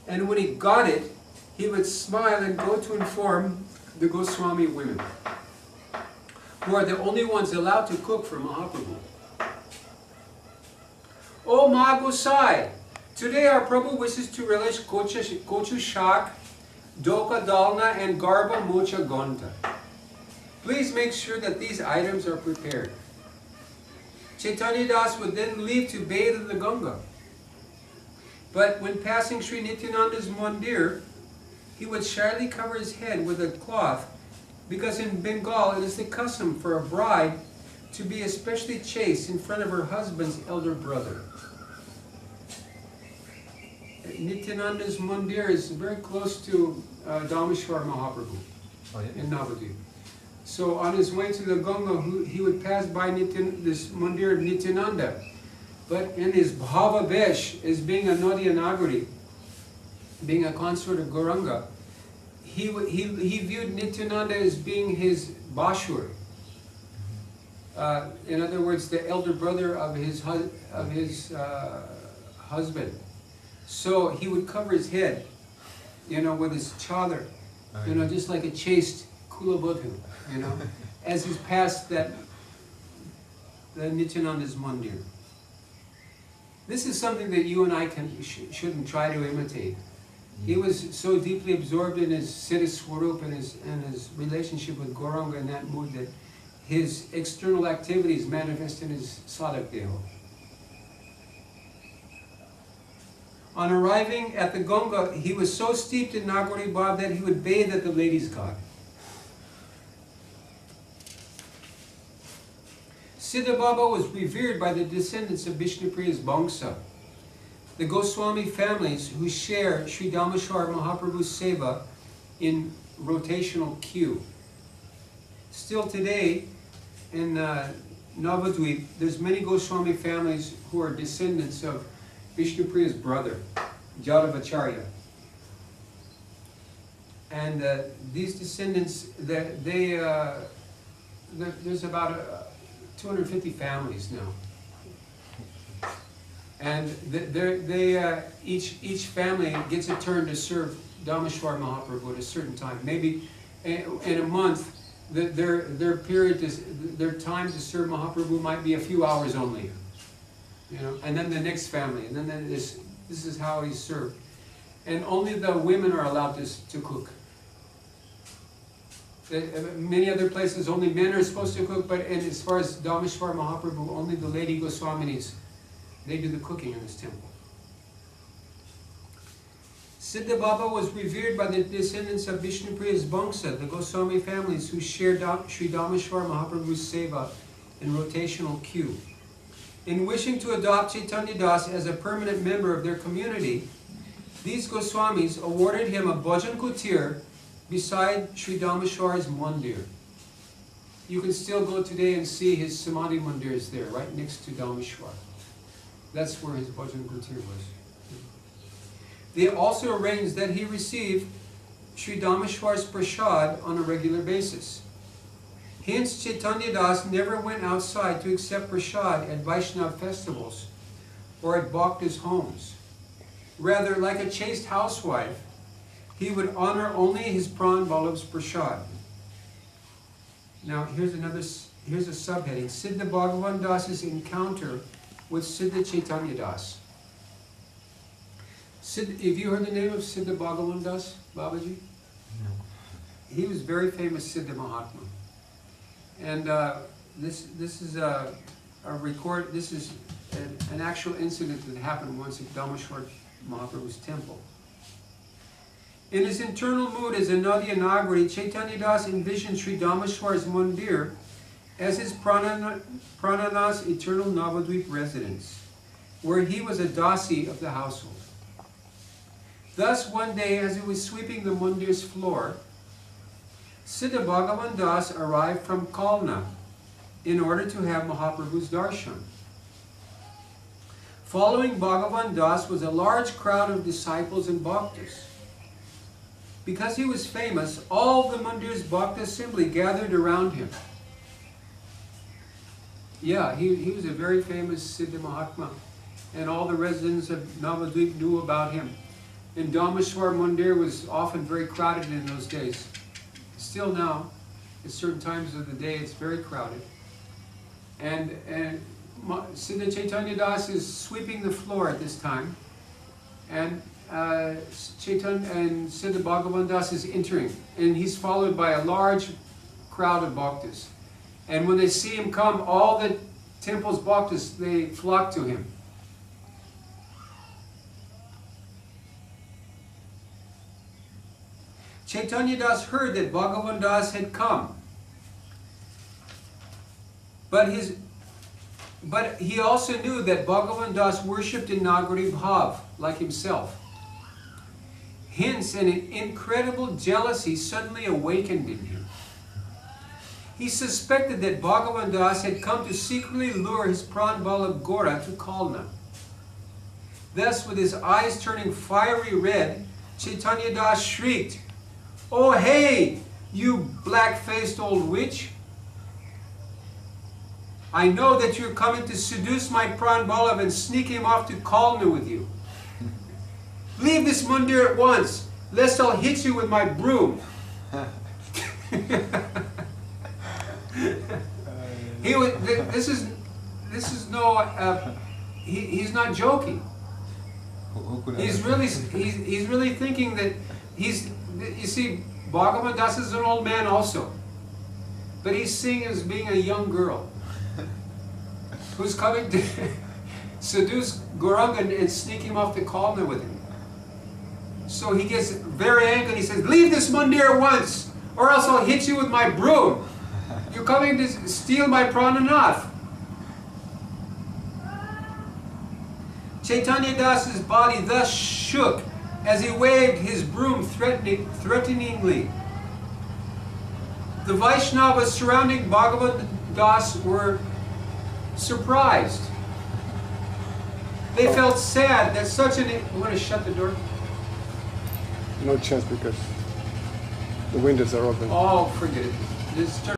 And when he got it, he would smile and go to inform the Goswami women, who are the only ones allowed to cook for Mahaprabhu. Oh Ma Gosai, today our Prabhu wishes to relish kochu shak, doka dalna, and garba mocha gonta. Please make sure that these items are prepared. Chaitanya Das would then leave to bathe in the Ganga. But when passing Sri Nityananda's mandir, he would shyly cover his head with a cloth, because in Bengal it is the custom for a bride to be especially chaste in front of her husband's elder brother. Nityananda's mandir is very close to Dameshwar Mahaprabhu in Navadvip. So on his way to the Ganga, he would pass by this mandir of Nityananda. But in his bhava vesh, as being a Nadia Nagari, being a consort of Gauranga, he viewed Nityananda as being his bashur. In other words, the elder brother of his husband. So he would cover his head, with his chadar, just like a chaste kulabodhu, as he's passed the Nityananda's mandir. This is something that you and I shouldn't try to imitate. He was so deeply absorbed in his Siddha Swarup and his relationship with Gauranga in that mood that his external activities manifest in his sadhak deha. On arriving at the Ganga, he was so steeped in Nagari Bhav that he would bathe at the ladies' ghat. Siddha Baba was revered by the descendants of Vishnupriya's Bangsa, the Goswami families who share Sri Dameshwar Mahaprabhu's seva in rotational queue. Still today, in Navadvip, there's many Goswami families who are descendants of Vishnupriya's brother, Jadavacharya. And these descendants, there's about 250 families now. And each family gets a turn to serve Dameshwar Mahaprabhu at a certain time. Maybe in a month, their time to serve Mahaprabhu might be a few hours only. And then the next family, and then this is how he's served. And only the women are allowed to cook. Many other places, only men are supposed to cook, but as far as Dameshwar Mahaprabhu, only the lady Goswaminis, they do the cooking in this temple. Siddha Baba was revered by the descendants of Vishnupriya's Bangsa, the Goswami families who share Sri Dameshwar Mahaprabhu's seva in rotational queue. In wishing to adopt Chaitanya Das as a permanent member of their community, these Goswamis awarded him a bhajan kutir beside Sri Dameshwar's mandir. You can still go today and see his samadhi mandir is there, right next to Dameshwar. That's where his bhajan kutir was. They also arranged that he receive Sri Dameshwar's prasad on a regular basis. Hence, Chaitanya Das never went outside to accept prasad at Vaishnav festivals or at Bhaktas' homes. Rather, like a chaste housewife, he would honor only his Pran Vallabh's prasad. Now, here's a subheading: Siddha Bhagavan Das's encounter with Siddha Chaitanya Das. Have you heard the name of Siddha Bhagavan Das, Babaji? No. He was very famous Siddha Mahatma. And this is a record. This is an actual incident that happened once at Dameshwar Mahaprabhu's temple. In his internal mood as a Nadia Nagari, Chaitanya Das envisioned Sri Dameshwar's mandir as his Pranana's eternal Navadvip residence, where he was a dasi of the household. Thus, one day, as he was sweeping the mandir's floor, Siddha Bhagavan Das arrived from Kalna in order to have Mahaprabhu's darshan. Following Bhagavan Das was a large crowd of disciples and bhaktas. Because he was famous, all the mandir's bhakta assembly gathered around him. Yeah, he was a very famous Siddha Mahatma, and all the residents of Navadvip knew about him. And Dameshwar Mandir was often very crowded in those days. Still now, at certain times of the day, it's very crowded. And Siddha Chaitanya Das is sweeping the floor at this time. And Chaitanya and Siddha Bhagavan Das is entering. And he's followed by a large crowd of bhaktas. And when they see him come, all the temple's bhaktas, they flock to him. Chaitanya Das heard that Bhagavan Das had come. But he also knew that Bhagavan Das worshipped in Nagari Bhav, like himself. Hence, an incredible jealousy suddenly awakened in him. He suspected that Bhagavan Das had come to secretly lure his Pranbala Gaura to Kalna. Thus, with his eyes turning fiery red, Chaitanya Das shrieked, "Oh hey, you black-faced old witch! I know that you're coming to seduce my Pranbala and sneak him off to Kalna with you. Leave this mandir at once, lest I'll hit you with my broom." He's not joking. He's really thinking that you see, Bhagavan Das is an old man also, but he's seeing as being a young girl who's coming to seduce Gauranga and sneak him off to Kalna with him. So he gets very angry and he says, "Leave this mandir at once, or else I'll hit you with my broom. You're coming to steal my prananath." Chaitanya Das's body thus shook as he waved his broom threateningly. The Vaishnavas surrounding Bhagavan Das were surprised. They felt sad that such an... You want to shut the door? No chance because the windows are open. Oh, forget it. Just turn